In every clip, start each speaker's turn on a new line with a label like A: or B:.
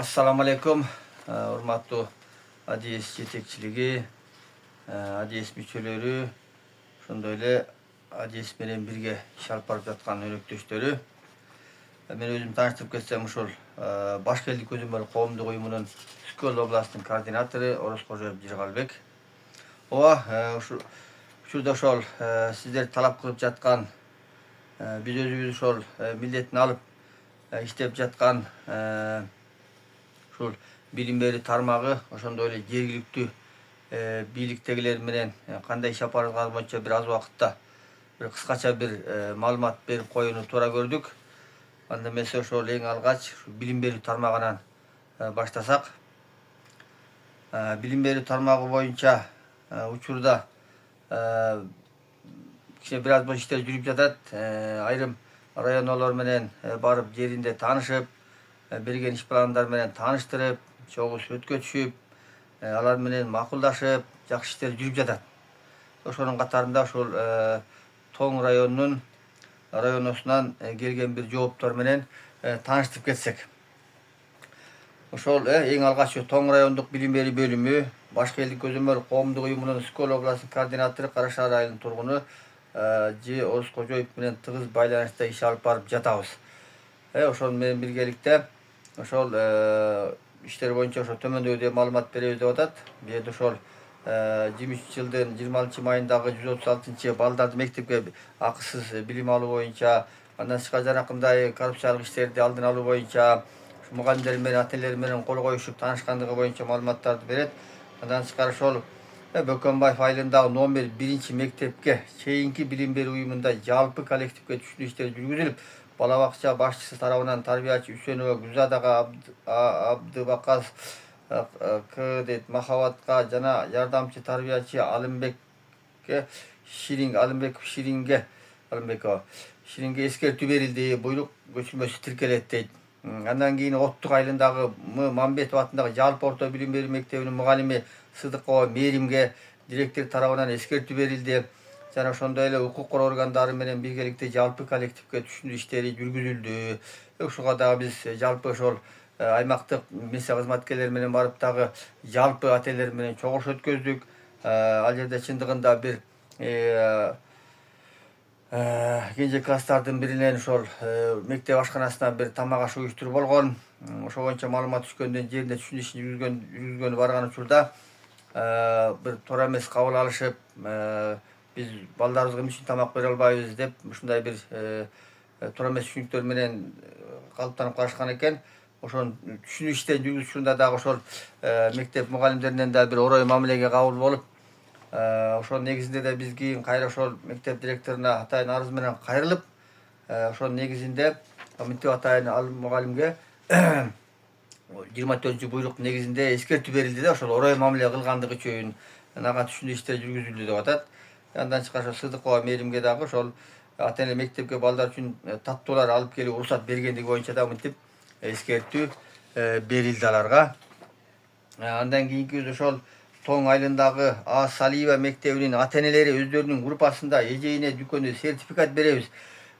A: Assalamu alaikum. Urmatlı ADS yetekçiligi, ADS müçölörü, şondoy эле ADS менен бирге iş алып барып жаткан өнөктөштөрү. Мен өзүм тааныштырып кетсем, ушул Башкелдик көзөмөл коомдук уюмунун Үскөл областынын координатору Орозкожоев Жыргалбек. Ооба, учурда ошол сиздер талап кылып жаткан, биз өзүбүз ошол милдетин алып иштеп жаткан ушул билим берүү тармагы, ошондой эле жергиликтүү бийликтегилер менен кандай иш алып баратканы боюнча бир аз убакытта бир кыскача бир маалымат берип коюуну туура көрдүк. Анда эмесе ошол эң алгач билим берүү тармагынан баштасак. Билим берүү тармагы боюнча учурда кичине бир аз бош иштер жүрүп жатат. Айрым районалар менен барып жеринде таанышып, берген иш пландар менен тааныштырып, чогуу өткө түшүп, алар менен макулдашып, жакшы иштер жүрүп жатат. Ошонун катарында ошол Тоң районунун районосунан келген бир жооптор менен тааныштырып кетсек. Ошол эң алгач Тоң райондук билим берүү бөлүмү, Башкелдик көзөмөл коомдук уюмунун Үскөл областынын координатору, Кара Шаар айылынын тургуну Ж. Орозкожоев менен тыгыз байланышта иш алып барып жатабыз. Ошол менен биргеликте ошол иштер боюнча ошо төмөндөгүдөй маалымат беребиз деп атат. Бул ошол 23-жылдын 20 майындагы 136 балдарды мектепке акысыз билим алуу боюнча, андан тышкары жанакындай коррупциялык иштерди алдын алуу боюнча, мугалимдер менен ата энелер менен кол коюшуп таанышкандыгы боюнча маалыматтарды берет. Андан тышкары ошол Бөкөнбаев айылындагы номер 1 мектепке чейинки билим берүү уюмунда жалпы коллективге түшүнүү иштери жүргүзүлүп, бала бакча башчысы тарабынан тарбиячы Үсөнова Гүлзадага, Абдыбакас К. Махабатка жана жардамчы тарбиячы Алымбекке Ширинге эскертүү берилди, буйрук көчүрмөсү тиркелет дейт. Андан кийин Оттук айылындагы Мамбетов атындагы жалпы орто билим берүү мектебинин мугалими Сыдыкова Мээримге директор тарабынан эскертүү берилди. Жана ошондой эле укук коргоо органдары менен биргеликте жалпы коллективге түшүнүү иштери жүргүзүлдү. Ушуга дагы биз жалпы ошол аймактык милиция кызматкерлери менен барып дагы жалпы ата энелер менен чогулуш өткөздүк. Ал жерде чындыгында бир кенже класстардын биринен ошол мектеп ашканасынан бир тамак аш уюштуруу болгон. Ошол боюнча маалымат түшкөндөн жеринде түшүнүү ишин жүргүзгөнү барган учурда бир туура эмес кабыл алышып, биз балдарыбызга эмне үчүн тамак бере албайбыз деп ушундай бир туура эмес түшүнүктөр менен калыптанып калышкан экен. Ошон түшүнүү иштерин жүргүзүш учурунда дагы ошол мектеп мугалимдеринен да бир орой мамилеге кабыл болуп, ошонун негизинде да биз кийин кайра ошол мектеп директоруна атайын арыз менен кайрылып, ошонун негизинде мынтип атайын ал мугалимге 24 буйрук негизинде эскертүү берилди да, ошол орой мамиле кылгандыгы үчүн ага түшүнүү иштери жүргүзүлдү деп атат. Андан тышкары Сыдыкова Мээримге дагы ошол ата эне мектепке балдар үчүн таттуулар алып келүү уруксат бергендиги боюнча да мынтип эскертүү берилди аларга. Андан кийинки ошол Тоң айылындагы А. Салиева мектебинин ата энелери өздөрүнүн группасында эжейине дүкөндө сертификат беребиз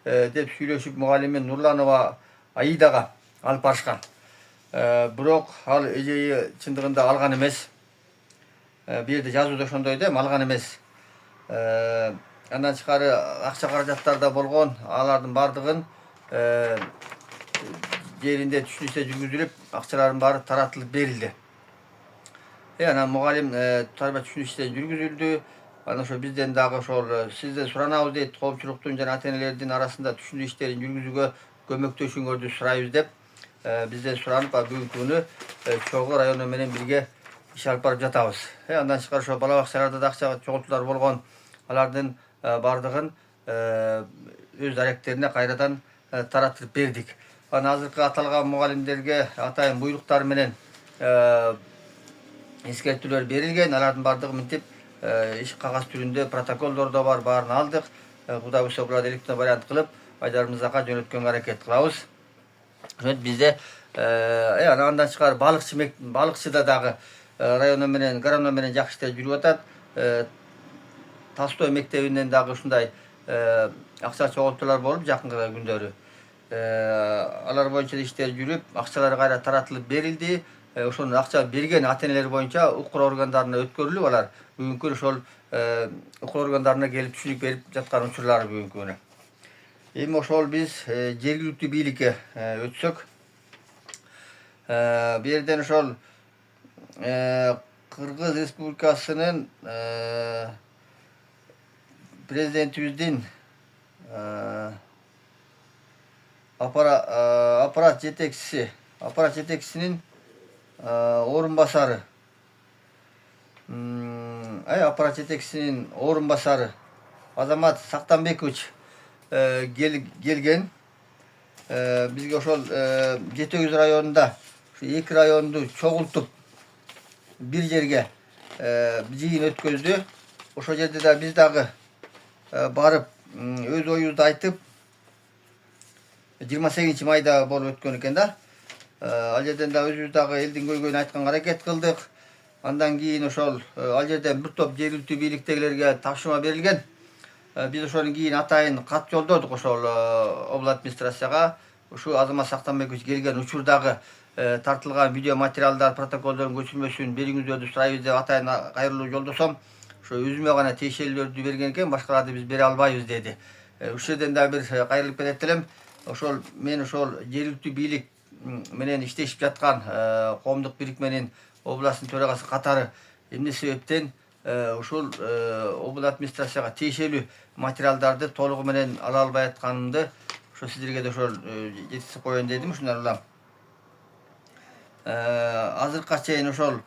A: деп сүйлөшүп, мугалими Нурланова Аидага алып барышкан. Бирок ал эжеи чындыгында алган эмес. Бул жерде жазууда ошондой да, алган эмес. Андан тышкары акча каражаттар да болгон. Алардын бардыгын жеринде түшүнүү иштери жүргүзүлүп, акчалардын баары таратылып берилди. Анан мугалим тарбия түшүнүү иштери жүргүзүлдү. Анан ошо бизден дагы ошол сизден суранабыз дейт, коопчулуктун жана ата энелердин арасында түшүнүү иштерин жүргүзүүгө көмөктөшүүңөрдү сурайбыз деп бизден суранып, бүгүнкү күнү чогуу району менен бирге иш алып барып жатабыз. Андан тышкары ошо бала бакчаларда да акча чогултуулар болгон. Алардын бардыгын өз даректерине кайрадан таратып бердик. Анан азыркы аталган мугалимдерге атайын буйруктар менен эскертүүлөр берилген. Алардын бардыгы мынтип иш кагаз түрүндө протоколдор да бар, баарын алдык. Кудай буйрса буларды электрондук вариант кылып Айдар мырзага жөнөткөнгө аракет кылабыз. Бизде андан тышкары балыкчыда дагы районо менен гарано менен жакшы иштер жүрүп атат. Толстой мектебинен дагы ушундай акча чогултуулар болуп жакынкы күндөрү. Alar boyunca da işler yürüp, akçalar gayra taratılıp berildi. Ошонун акча берген ата-энелер боюнча укук органдарына өткөрүлүп, алар бүгүнкү күнү ошол укук органдарына келип түшүнүк берип жаткан учурлары бүгүнкү күнү. Эми ошол биз жергиликтүү бийликке өтсөк, бу жерден ошол Кыргыз Республикасынын президентибиздин аппарат жетекчисинин орун басары, аппарат жетекчисинин орун басары Азамат Сактанбекович келген. Бизге ошол Жети Өгүз районунда эки районду чогултуп бир жерге жыйын өткөздү. Ошол жерде да биз дагы барып өз оюбузду айтып, 28 майда болуп өткөн экен да. Ал жерден да өзүбүз дагы элдин көйгөйүн айтканга аракет кылдык. Андан кийин ошол ал жерден бир топ жергиликтүү бийликтегилерге тапшырма берилген. Биз ошондон кийин атайын кат жолдодук ошол облат администрацияга. Ушу Азамат Сактанбекович келген учурдагы тартылган видео материалдар, протоколдордун көчүрмөсүн бериңиздерди сурайбыз деп атайын кайрылуу жолдосом. Ошо өзүмө гана тиешелүүлөрдү берген экен, башкаларды биз бере албайбыз деди. Ушул жерден да бир кайрылып кетет элем. Ошол мен ошол жергиликтүү бийлик менен иштешип жаткан коомдук бийлик менен областтын төрагасы катары эмне себептен ушул облат администрацияга тиешелүү материалдарды толугу менен ала албай атканымды ошо сиздерге да ошол жеткизип коеюн дедим. Ушундан улам азыркыга чейин ошол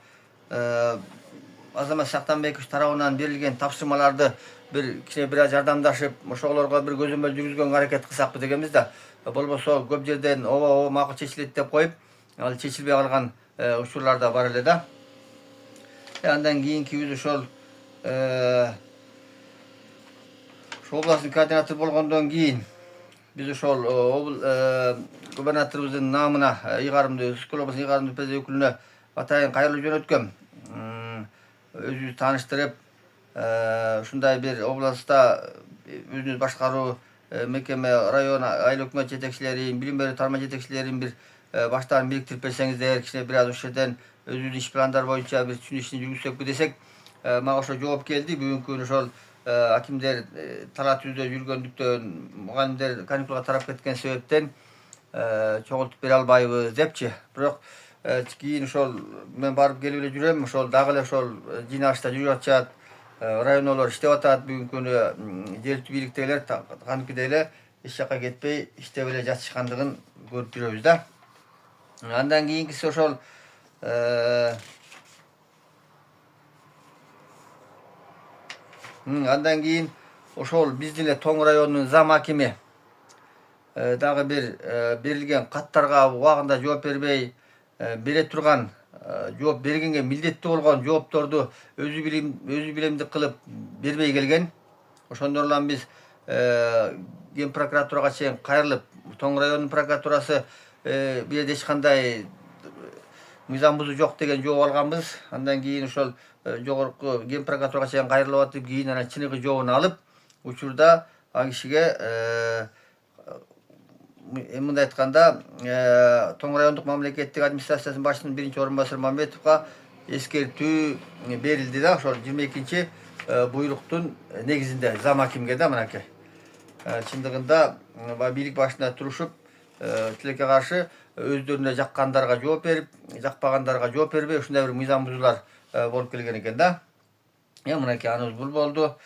A: Азамат Сактанбекович тарабынан берилген тапшырмаларды бир аз жардамдашып, ошолорго бир көзөмөл жүргүзгөнгө аракет кылсакпы дегенбиз да. Болбосо көп жерден ооба макул чечилет деп коюп, ал чечилбей калган учурлар да бар эле да. Андан кийинки биз ошол областтын координатору болгондон кийин биз ошол губернаторубуздун наамына ыйгарымдуу Ысык көл облусунун ыйгарымдуу ПЗ өкүлүнө атайын кайрылуу жөнөткөм. Өзүбүздү тааныштырып, ушундай бир областта өзүнүз башкаруу мекеме, район айыл өкмөт жетекчилерин, билим берүү тарма жетекчилерин бир баштарын бириктирип берсеңиздер, кичине бир аз ошол жерден өзүбүздүн иш пландар боюнча бир түшүнүшүн жүргүзсөкпү десек, мага ошо жооп келди. Бүгүнкү күнү ошол акимдер талаа түздө жүргөндүктөн, мугалимдер каникулга тарап кеткен себептен чогултуп бере албайбыз депчи. Бирок кийин ошол мен барып келип эле жүрөм. Ошол дагы эле ошол жыйнашта жүрүп атышат, райондолор иштеп атат. Бүгүнкү күнү жергиликтүү бийликтегилер кадимкидей эле эч жакка кетпей иштеп эле жатышкандыгын көрүп жүрөбүз да. Андан кийинкиси ошол андан кийин ошол биздин эле Тоң районунун зам акими дагы бир берилген каттарга убагында жооп бербей, бере турган, жооп бергенге милдеттүү болгон жоопторду өзү билемдик кылып бербей келген. Ошондон улам биз Ген прокуратурага чейин кайрылып, Тоң районунун прокуратурасы бул жерде эч кандай мыйзам бузуу жок деген жооп алганбыз. Андан кийин ошол жогорку Ген прокуратурага чейин кайрылып атып, кийин анан чыныгы жообун алып, учурда ал кишиге мындай айтканда Тоң райондук мамлекеттик администрациясынын башчысынын биринчи орун басары Мамбетовго эскертүү берилди да, ошол 22 буйруктун негизинде зам акимге да мынакей. Чындыгында бийлик башында турушуп, тилекке каршы өздөрүнө жаккандарга жооп берип, жакпагандарга жооп бербей, ушундай бир мыйзам бузуулар болуп келген экен да. Мынакей аныбыз бул болду.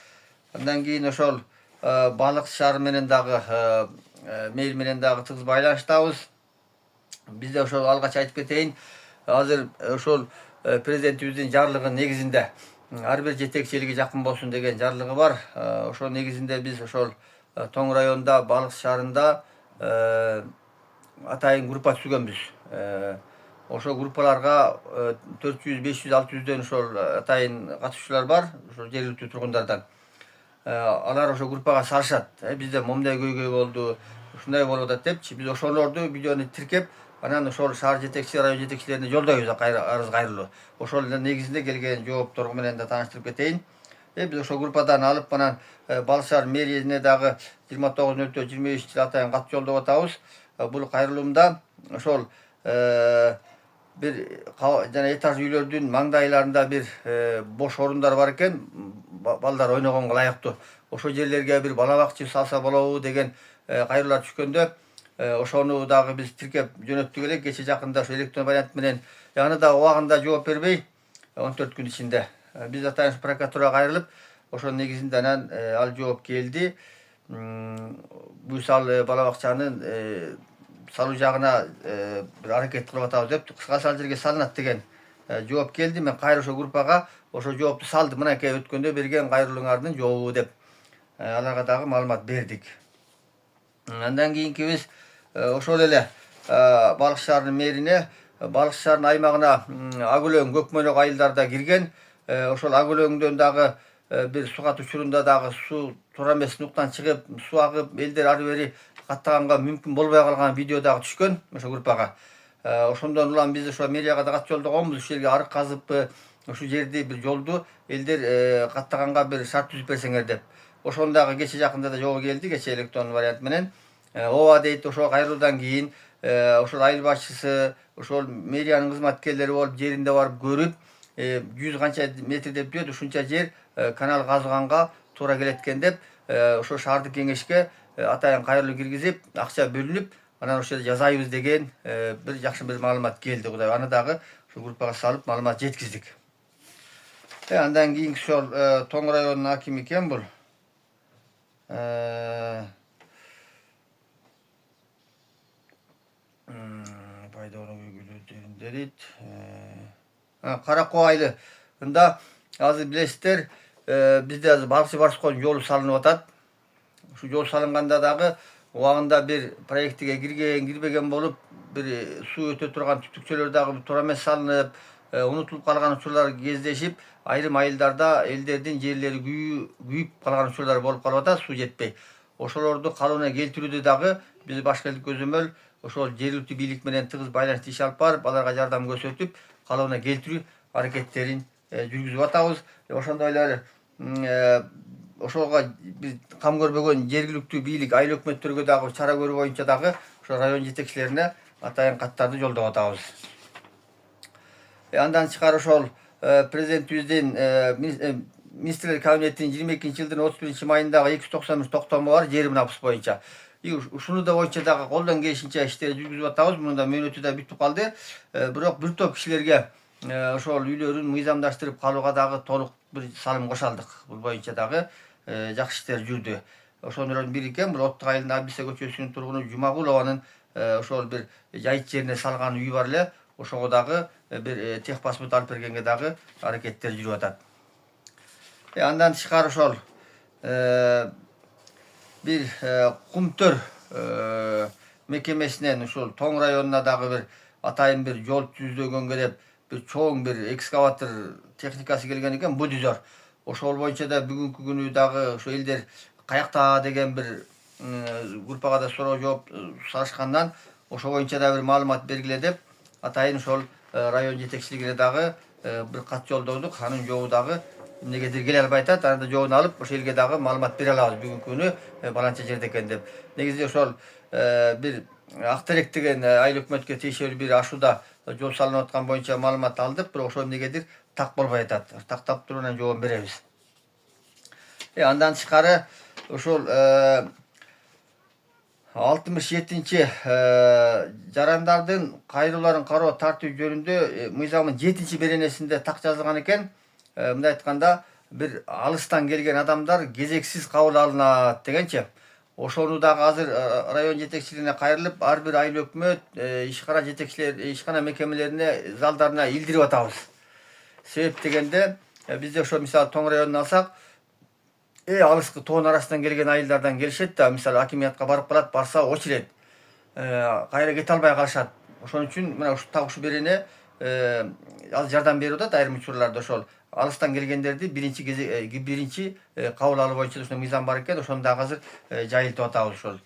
A: Андан кийин ошол балык шаар менен дагы мейил менен дагы тыгыз байланыштабыз. Биз да ошол алгач айтып кетейин, азыр ошол президентибиздин жарлыгынын негизинде ар бир жетекчилиги жакын болсун деген жарлыгы бар. Ошол негизинде биз ошол Тоң районунда, балык шаарында атайын группа түзгөнбүз. Ошол группаларга 400, 500, 600дөн ошол атайын катышуучулар бар, ошол жергиликтүү тургундардан. Алар ошол группага салышат. Бизде момундай көйгөй болду, ушундай болуп атат депчи. Биз ошолорду видеону тиркеп, анан ошол шаар жетекчи, район жетекчилерине жолдойбуз арыз кайрылуу. Ошол негизинде келген жооптор менен да тааныштырып кетейин. Биз ошол группадан алып, анан Балык шаар мэриесине дагы 29/04/25 атайын кат жолдоп атабыз. bu kayırılımda ошол bir jana этаж үйлөрдүн маңдайларында bir boş orunlar var eken, balдар ойногонго ылайыктуу. Ошо жерлерге bir bala bakчы salsa болобу деген кайрылар түшкөндө, ошону дагы биз тиркеп жөнөттүк элек. Кече жакында ошо электron вариант менен, аны да убагында жооп бербей, 14 күн ичинде биз атайын прокуратурага кайрылып, ошонун негизинде анан ал жооп келди. Буюсал бала бакчанын салуу жагына bir аракет кылып атабыз деп, кыскасы ал жерге салынат деген жооп келди. Мен кайра ошо группага ошо жоопту салдым. Мынакей өткөндө берген кайрылууңардын жообу деп аларга дагы маалымат бердик. Андан кийинки биз ошол эле Балык шаарынын мэрине, Балык шаарынын аймагына Агөлөң, Көкмөнөк айылдарда кирген. Ошол Агөлөңдөн дагы bir сугат учурунда дагы суу туура эмес нуктан чыгып, суу агып, элдер ары бери каттаганга мүмкүн болбой калган видео дагы түшкөн ошо группага. Ошондон улам биз ошо мэрияга да кат жолдогонбуз, ушул жерге арык казып, ушул жерди bir жолду элдер каттаганга bir шарт түзүп берсеңер деп. Ошону дагы кече жакында да жообу келди, кече электрон вариант менен. Ооба дейт, ошо кайрылуудан кийин ошол айыл башчысы, ошол мэриянын кызматкерлери болуп жеринде барып көрүп, 100 канча метр деп диет, ушунча жер канал казганга туура келет экен деп, ошо шаардык кеңешке атайын кайрылуу киргизип, акча бөлүнүп, анан ошол жерде жазайбыз деген bir жакшы bir маалымат келди. Кудай аны дагы ошо группага салып маалымат жеткиздик. Андан кийинки ошол Тоң районунун акими экен бул. Каракоо айылында азыр билесиздер, бизде азыр Балыкчы Барсконун жолу салынып атат. Ушул жол салынганда дагы убагында bir проектиге кирбеген болуп, bir суу өтө турган түтүкчөлөр дагы туура эмес салынып, унутулуп калган учурлар кездешип, айрым айылдарда элдердин жерлери күйүп калган учурлар болуп калып атат, суу жетпей. Ошолорду калыбына келтирүүдө дагы биз башка элдик көзөмөл ошол жергиликтүү бийлик менен тыгыз байланышты иш алып барып, аларга жардам көрсөтүп, калыбына келтирүү аракеттерин жүргүзүп атабыз. Ошондой эле ошого биз кам көрбөгөн жергиликтүү бийлик, айыл өкмөттөргө дагы чара көрүү боюнча дагы ошо район жетекчилерине атайын каттарды жолдоп атабыз. Андан тышкары ошол президентибиздин министрлер кабинетинин 22-жылдын 31-майындагы 293 токтому бар жер мунапыс боюнча. Ушуну да боюнча дагы колдон келишинче иштерди жүргүзүп атабыз. Мунун да мөөнөтү да бүтүп калды. Бирок бир топ кишилерге ошол үйлөрүн мыйзамдаштырып калууга дагы толук bir салым кошалдык. Бул боюнча дагы жакшы иштер жүрдү. Ошонун бири экен, бул Оттук айылынын Абисе көчөсүнүн тургуну Жумагулованын ошол bir жайыт жерине салган үйү бар эле. Ошого дагы bir техпаспорт алып бергенге дагы аракеттер жүрүп атат. Андан тышкары ошол bir Кумтөр мекемесинен ушул Тоң районуна дагы bir атайын bir жол түзөгөнгө деп bir чоң bir экскаватор техникасы келген экен, бульдозер. Ошол боюнча да бүгүнкү күнү дагы ошо элдер каякта деген bir группага да суроо жооп салышкандан, ошо боюнча да bir маалымат бергиле деп атайын ошол район жетекчилигине дагы bir кат жолдодук. Анын жообу дагы эмнегедир келе албай атат. Аны да жообун алып, ошол элге дагы маалымат бере алабыз бүгүнкү күнү баланча жерде экен деп. Негизи ошол bir Актерек деген айыл өкмөткө тийиштүү bir ашууда жол салынып аткан боюнча маалымат алдык, бирок ошол эмнегедир так болбой атат. Тактап туруп анан жообун беребиз. Андан тышкары ошол 67-ci жарандардын кайрылууларын кароо тартуу жөнүндө мыйзамдын 7-ci беренесинде так жазылган экен. Мындай айтканда, bir алыстан келген адамдар кезексиз кабыл алынат дегенчи. Ошону дагы азыр район жетекчилигине кайрылып, ар бир айыл өкмөт, ишкана жетекчилер, ишкана мекемелерине, залдарына илдирип атабыз. Себеп дегенде, бизде ошо мисалы Тоң районун алсак, алыскы тоон арасынан келген айылдардан келишет да, мисалы акимиятка барып калат, барса очередь. Кайра кете албай калышат. Ошон үчүн мына ушу берене аз жардам берип атат айрым учурларда. Ошол алыстан келгендерди биринчи кабыл алуу боюнча ушундай мыйзам бар экен, ошону дагы азыр жайылтып атабыз ошол.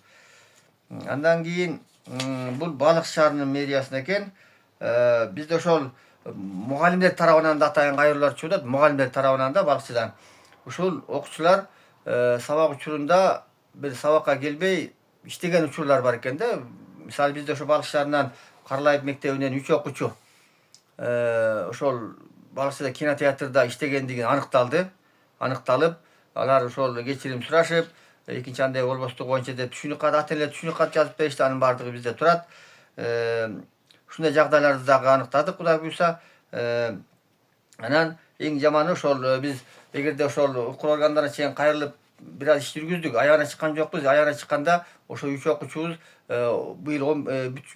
A: Андан кийин бул Балык шаарынын мэриясына экен. Бизде ошол мугалимдер тарабынан да атайын кайрылуулар чыгып атат, мугалимдер тарабынан да Балыкчыдан. Ушул окуучулар сабак учурунда bir сабакка келбей иштеген учурлар бар экен да. misal bizde şu Balık Şarı'ndan Karlayip Mektebinden 3 okuçu ошол Balıkçı'da kinoteatrda iştegendigi anıktalып, alar ошол кечирим сурашып, экинчи андай болбостугу боюнча деп түшүнүк кат, ата-энелер түшүнүк кат жазып беришти, анын баардыгы бизде турат. Ушундай жагдайларды дагы аныктадык, Кудай буйрса. Анан эң жаманы ошол биз эгерде ошол укук органдарына чейин кайрылып бир аз иш жүргүздүк, аягына чыккан жокпуз. Аягына чыкканда ошо 3 окуучубуз быйыл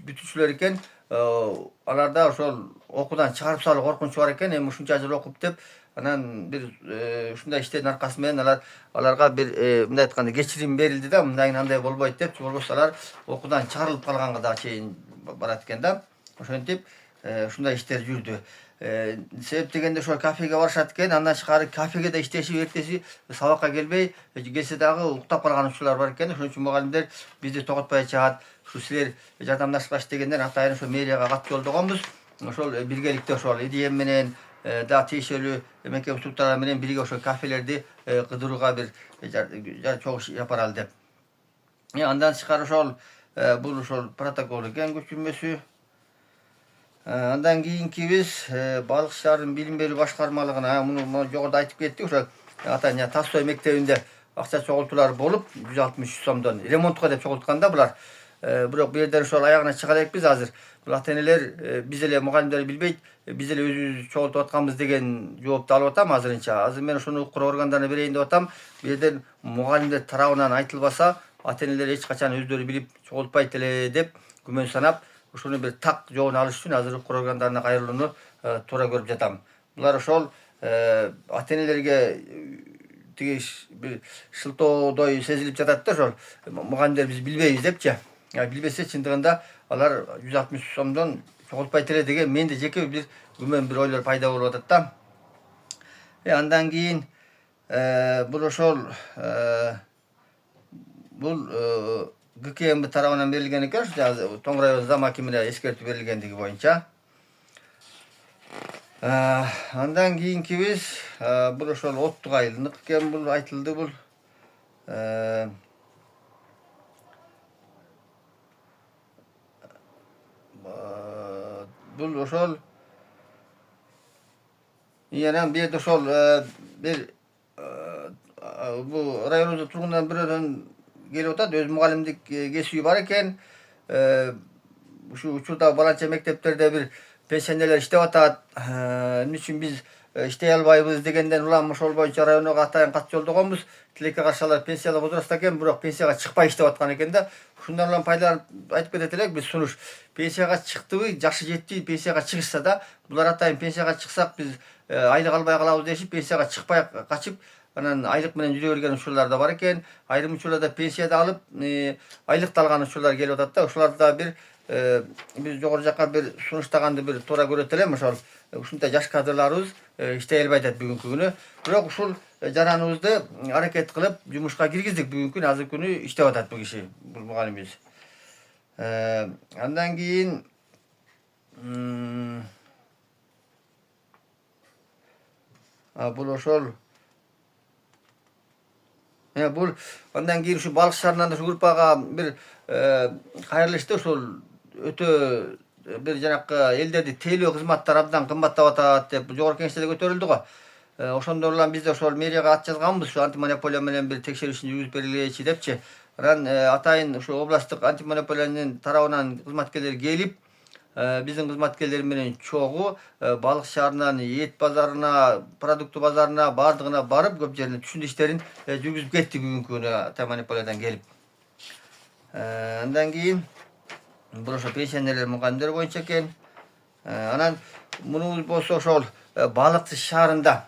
A: бүтүүчүлөр экен. Аларда ошол окуудан чыгарып салуу коркунучу бар экен. Эми ушунча жыл окуп деп, анан бир ушундай иштердин аркасы менен аларга бир мындай айтканда кечирим берилди да, мындайын андай болбойт депчи, болбосо алар окуудан чыгарылып калганга да чейин барат экен да. Ошентип ушундай иштер жүрдү. Себеп дегенде ошо кафеге барышат экен, андан тышкары кафеге да иштешип, эртеси сабакка келбей, келсе дагы уктап калган учурлар бар экен. Ошон үчүн мугалимдер бизди токотпой чыгат. Ушу силер жардамдашкач дегенден атайын ошо мэрияга кат жолдогонбуз. Ошол биргеликте ошол идем менен да тиешелүү эметкен структуралар менен бирге ошо кафелерди кыдырууга бир чогуу иш япаралы деп. Андан тышкары ошол бул ошол протокол экен көчүрмөсү. Андан кийинкибиз Балык Шаарынын билим берүү башкармалыгына, муну жогоруда айтып кеттик, ошо атайын Тассой мектебинде акча чогултуулар болуп 160 сомдон ремонтко деп чогултканда булар. Бирок бу жерден ошол аягына чыга элекпиз азыр. Бул ата-энелер биз эле мугалимдер билбейт, биз эле өзүбүз чогултуп атканбыз деген жоопту алып атам азырынча. Азыр мен ошону укук органдарына берейин деп атам. Бу жерден мугалимдер тарабынан айтылбаса, ата-энелер эч качан өздөрү билип чогултпайт эле деп күмөн санап, ошону бир так жообун алыш үчүн азыр укук органдарына кайрылууну туура көрүп жатам. Булар ошол ата-энелерге тиги бир шылтоодой сезилип жатат да, ошол мугалимдер биз билбейбиз депчи. Билбесе чындыгында алар 160 сомдон чогултпайт эле деген менде жеке бир күмөн, бир ойлор пайда болуп атат да. Андан кийин бул ошол бул ГКМБ тарабынан берилген экен, Тоң район зам акимине эскертүү берилгендиги боюнча. Андан кийинкибиз бул ошол оттук айылынык экен, бул айтылды. Бул ошол анан бу жерде ошол бир бул районубуздун тургундарынын бирөөдөн келип атат, өз мугалимдик кесиби бар экен. Ушу учурда баланча мектептерде бир пенсионерлер иштеп атат. Эмне үчүн биз иштей албайбыз дегенден улам ошол боюнча районго атайын кат жолдогонбуз. Тилекке каршы алар пенсиялык возрастта экен, бирок пенсияга чыкпай иштеп аткан экен да. Ушундан улам пайдаланып айтып кетет элек биз сунуш. Пенсияга чыктыбы, жашы жетти, пенсияга чыгышса да, булар атайын пенсияга чыксак биз айлык албай калабыз дешип, пенсияга чыкпай качып, анан айлык менен жүрө берген учурлар да бар экен. Айрым учурларда пенсияда алып, айлыкты алган учурлар келип атат да. Ошоларды да бир биз жогору жакка бир сунуштаганды бир туура көрөт элем. Ошол ушундай жаш кадрларыбыз иштей албай атат бүгүнкү күнү. Бирок ушул жараныбызды аракет кылып жумушка киргиздик. Бүгүнкү күнү азыр күнү иштеп атат бул киши, бул мугалимибиз. Андан кийин бул ошол бул андан кийин ушу Балык Шаарынан ушу группага бир кайрылышты. Ошол өтө бир жанакы элдерди тейлөө кызматтары абдан кымбаттап атат деп жогорку кеңеште көтөрүлдү го. Ошондон улам биз ошол мэрияга ат жазганбыз, ушу антимонополия менен бир текшерүүсүн жүргүзүп бергилечи депчи. Анан атайын ушу областтык антимонополиянын тарабынан кызматкерлер келип, биздин кызматкерлер менен чогуу Балык Шаарынан эт базарына, продукты базарына баардыгына барып, көп жерине түшүндү иштерин жүргүзүп кетти бүгүнкү күнү антимонополиядан келип. Андан кийин бул ошо пенсионерлер мугалимдер боюнча экен. Анан мунубуз болсо ошол Балыкчы шаарында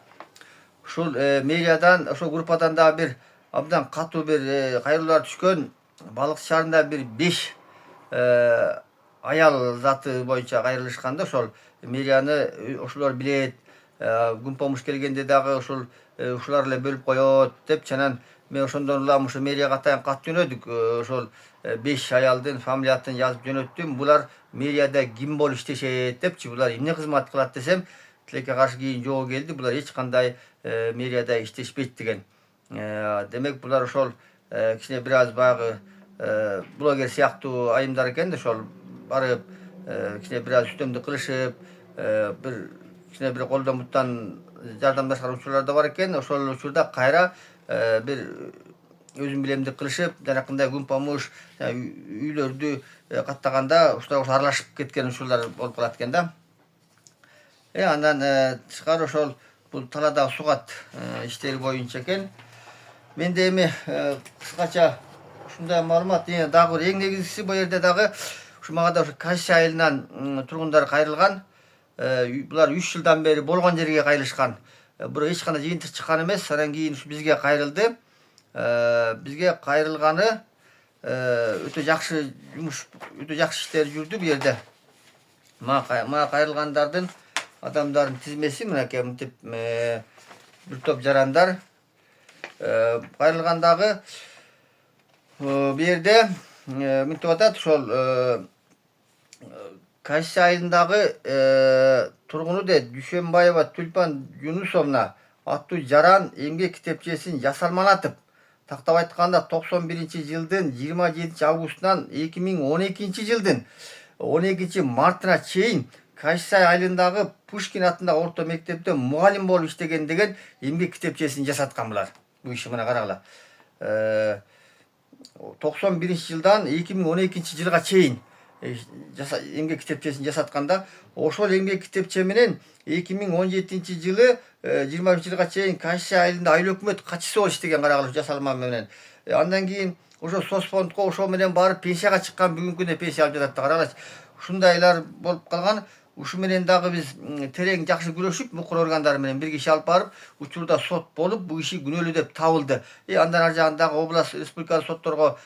A: ушул мэриядан, ошол группадан да бир абдан катуу бир кайрылуулар түшкөн. Балыкчы шаарында бир 5 аял заты боюнча кайрылышканда, ошол мэрияны ошолор билет, күн помуш келгенде дагы ушулар эле бөлүп коет депчи. Анан мен ошондон улам ушу мэрияга атайын кат жөнөдүк. Ошол 5 аялдын фамилиятын жазып жөнөттүм. Булар мэрияда ким болуп иштешет депчи. Булар эмне кызмат кылат десем, тилекке каршы кийин жообу келди. Булар эч кандай мэрияда иштешпейт деген. Демек булар ошол кичине бир аз баягы bloger siyaktуу айымдар экен да ошол барып кичине бир аз үстөмдүк кылышып bir кичине бир колдон буттан жардамдашкан учурлар да бар экен. Ошол учурда кайра bir өзүм билем деп кылышып жанакындай күн помуш үйлөрдү каттаганда ушул аралашып кеткен учурлар болуп калат экен да. Андан тышкары ошол бул талаадагы сугат иштери боюнча экен. Менде эми кыскача ушундай маалымат. Дагы бир эң негизгиси бул жерде дагы ушу мага да ушу Кайсы айылынан тургундар кайрылган. Булар 3 жылдан бери болгон жерге кайрылышкан. Бирок эч кандай жыйынтык чыккан эмес. Анан кийин ушу бизге кайрылды. Бизге кайрылганы өтө жакшы жумуш, өтө жакшы иштер жүрдү бу жерде. Мага кайрылгандардын адамдардын тизмеси мынакей мынтип бир топ жарандар кайрылгандагы бу жерде мынтип атат. Ошол Кайсы айылындагы тургуну де Дүйшөнбаева Тюльпан Юнусовна аттуу жаран эмгек китепчесин жасалмалатып, тактап айтканда 91-жылдын 27-августунан 2012-жылдын 12-мартына чейин Кайсы айылындагы Пушкин атындагы орто мектепте мугалим болуп иштеген деген эмгек китепчесин жасаткан булар. Бу иши мына карагыла. 91-жылдан 2012-жылга чейин эмгек китепчесин жасатканда, ошол эмгек китепче менен 2017-жылы 23-жылга чейин Кайсы айылында айыл өкмөт катчысы болуп иштеген карагыла жасалма менен. Андан кийин ошо соцфондко ошол менен барып пенсияга чыккан, бүгүнкү күндө пенсия алып жатат да карагылачы. Ушундайлар болуп калган. Ушу менен дагы биз терең жакшы күрөшүп, мукур органдары менен бир киши алып барып, учурда сот болуп, бу киши күнөөлүү деп табылды. Андан ар жагындагы область республикалык сотторго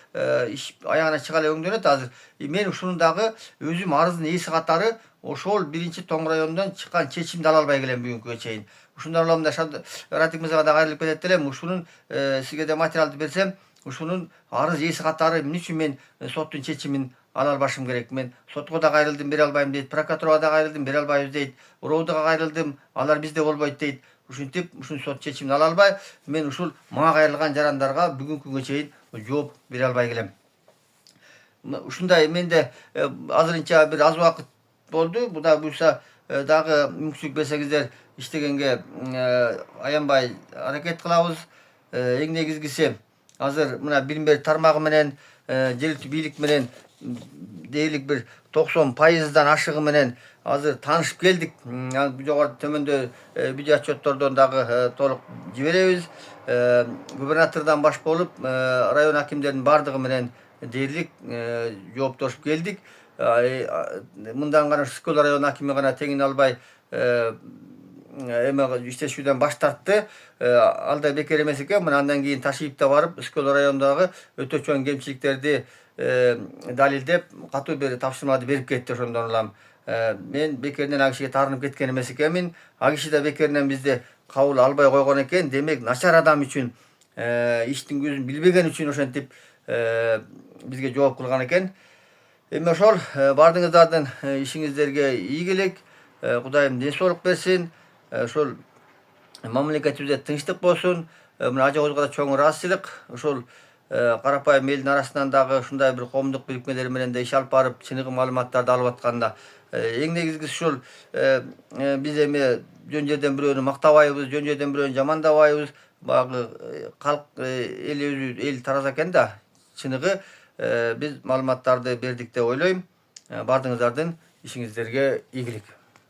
A: иш аягына чыга эле өңдөнөт азыр. Мен ушунун дагы өзүм арыздын ээси катары ошол 1-Тоң районунан чыккан чечимди ала албай келем бүгүнкүгө чейин. Ушундан улам да Радик мырзага да кайрылып кетет элем. Ушунун сизге да материалды берсем, ушунун арыз ээси катары эмне үчүн мен соттун чечимин ала албашым керек. Мен сотко да кайрылдым, бере албайм дейт. Прокуратурага да кайрылдым, бере албайбыз дейт. РООдуга кайрылдым, алар бизде болбойт дейт. Ушинтип ушун сот чечимин ала албай, мен ушул мага кайрылган жарандарга бүгүнкү күнгө чейин жооп бере албай келем. Ушундай менде азырынча бир аз убакыт болду. Буда буюрса дагы мүмкүнчүлүк берсеңиздер иштегенге аянбай аракет кылабыз. Эң негизгиси азыр мына билим берүү тармагы менен жергиликтүү бийлик менен дээрлик бир 90%дан ашыгы менен азыр таанышып келдик. Жогору төмөндө видео отчеттордон дагы толук жиберебиз. Губернатордон баш болуп район акимдеринин бардыгы менен дээрлик жооптошуп келдик. Мындан гана Скөл район акими гана теңин албай иштешүүдөн баш тартты. Ал да бекер эмес экен. Андан кийин Ташиев да барып Скөл районундагы өтө чоң кемчиликтерди далилдеп, катуу бир тапшырмаларды берип кетти. Ошондон улам мен бекеринен ал кишиге таарынып кеткен эмес экенмин. Ал киши да бекеринен бизди кабыл албай койгон экен. Демек, начар адам үчүн, иштин көзүн билбеген үчүн ошентип бизге жооп кылган экен. Эми ошол бардыгыңыздардын ишиңиздерге ийгилик, Кудайым ден соолук берсин. Ошол мамлекетибизде тынчтык болсун. Мына ажыгыбызга да чоң ыраазычылык. Ошол карапайым элдин арасынан дагы ушундай бир коомдук бириктмелер менен да иш алып барып, чыныгы маалыматтарды алып атканда эң негизгиси ушул биз эми жөн жерден бирөөнү мактабайбыз, жөн жерден бирөөнү жамандабайбыз. Багы калк эл өзү эл тараза экен да. Чыныгы биз маалыматтарды бердик деп ойлойм. Бардыгыңыздардын ишиңиздерге ийгилик.